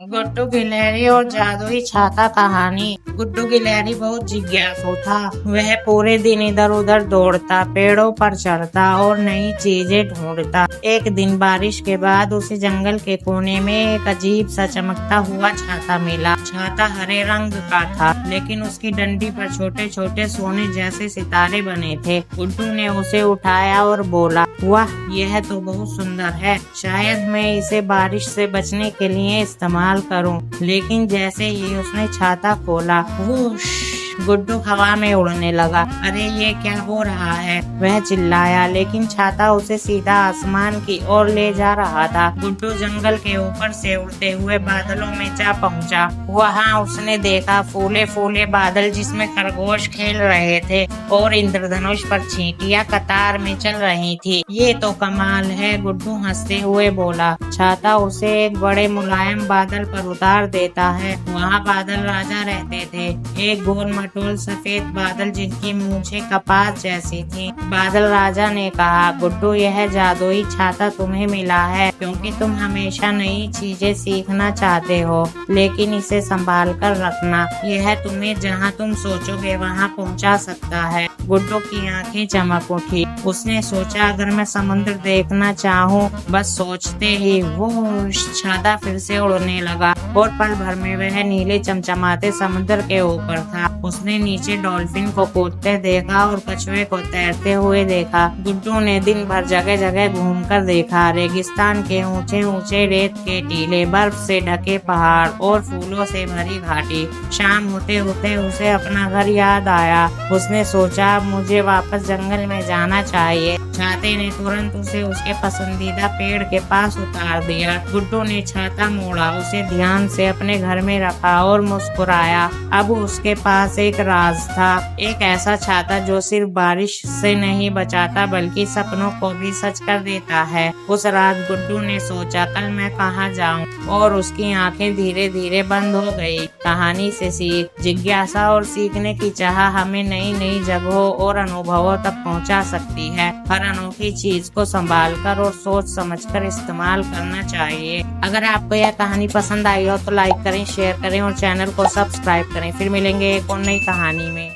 गुड्डू गिलहरी और जादुई छाता कहानी। गुड्डू गिलहरी बहुत जिज्ञासु था। वह पूरे दिन इधर उधर दौड़ता, पेड़ों पर चढ़ता और नई चीजें ढूंढता। एक दिन बारिश के बाद उसे जंगल के कोने में एक अजीब सा चमकता हुआ छाता मिला। छाता हरे रंग का था, लेकिन उसकी डंडी पर छोटे छोटे सोने जैसे सितारे बने थे। गुड्डू ने उसे उठाया और बोला, वाह, यह तो बहुत सुंदर है। शायद मैं इसे बारिश से बचने के लिए इस्तेमाल करूं। लेकिन जैसे ही उसने छाता खोला, वूश, गुड्डू हवा में उड़ने लगा। अरे ये क्या हो रहा है, वह चिल्लाया, लेकिन छाता उसे सीधा आसमान की ओर ले जा रहा था। गुड्डू जंगल के ऊपर से उड़ते हुए बादलों में जा पहुंचा। वहां उसने देखा फूले फूले बादल जिसमें खरगोश खेल रहे थे और इंद्रधनुष पर चींटियां कतार में चल रही थी। ये तो कमाल है, गुड्डू हंसते हुए बोला। छाता उसे एक बड़े मुलायम बादल पर उतार देता है। वहाँ बादल राजा रहते थे, एक गोल मटोल सफेद बादल जिनकी मूछें कपास जैसी थी। बादल राजा ने कहा, गुड्डू, यह जादुई छाता तुम्हें मिला है क्योंकि तुम हमेशा नई चीजें सीखना चाहते हो, लेकिन इसे संभाल कर रखना। यह तुम्हें जहाँ तुम सोचोगे वहाँ पहुँचा सकता है। गुड्डू की आंखें चमक उठी। उसने सोचा, अगर मैं समुद्र देखना चाहूँ, बस सोचते ही वो छाता फिर से उड़ने लगा और पल भर में वह नीले चमचमाते समुद्र के ऊपर था। उसने नीचे डॉल्फिन को कूदते देखा और कछुए को तैरते हुए देखा। गुड्डू ने दिन भर जगह जगह घूमकर देखा, रेगिस्तान के ऊंचे ऊंचे रेत के टीले, बर्फ से ढके पहाड़ और फूलों से भरी घाटी। शाम होते होते उसे अपना घर याद आया। उसने सोचा, मुझे वापस जंगल में जाना चाहिए। छाते ने तुरंत उसे उसके पसंदीदा पेड़ के पास उतार दिया। गुड्डू ने छाता मोड़ा, उसे ध्यान से अपने घर में रखा और मुस्कुराया। अब उसके पास एक राज था, एक ऐसा छाता जो सिर्फ बारिश से नहीं बचाता बल्कि सपनों को भी सच कर देता है। उस रात गुड्डू ने सोचा, कल मैं कहाँ जाऊँ, और उसकी आंखें धीरे धीरे बंद हो गई। कहानी से सीख, जिज्ञासा और सीखने की चाह हमें नई नई जगहों और अनुभवों तक पहुँचा सकती है। हर अनोखी चीज को संभाल कर और सोच समझकर इस्तेमाल करना चाहिए। अगर आपको यह कहानी पसंद आई हो तो लाइक करें, शेयर करें और चैनल को सब्सक्राइब करें। फिर मिलेंगे एक और नई कहानी में।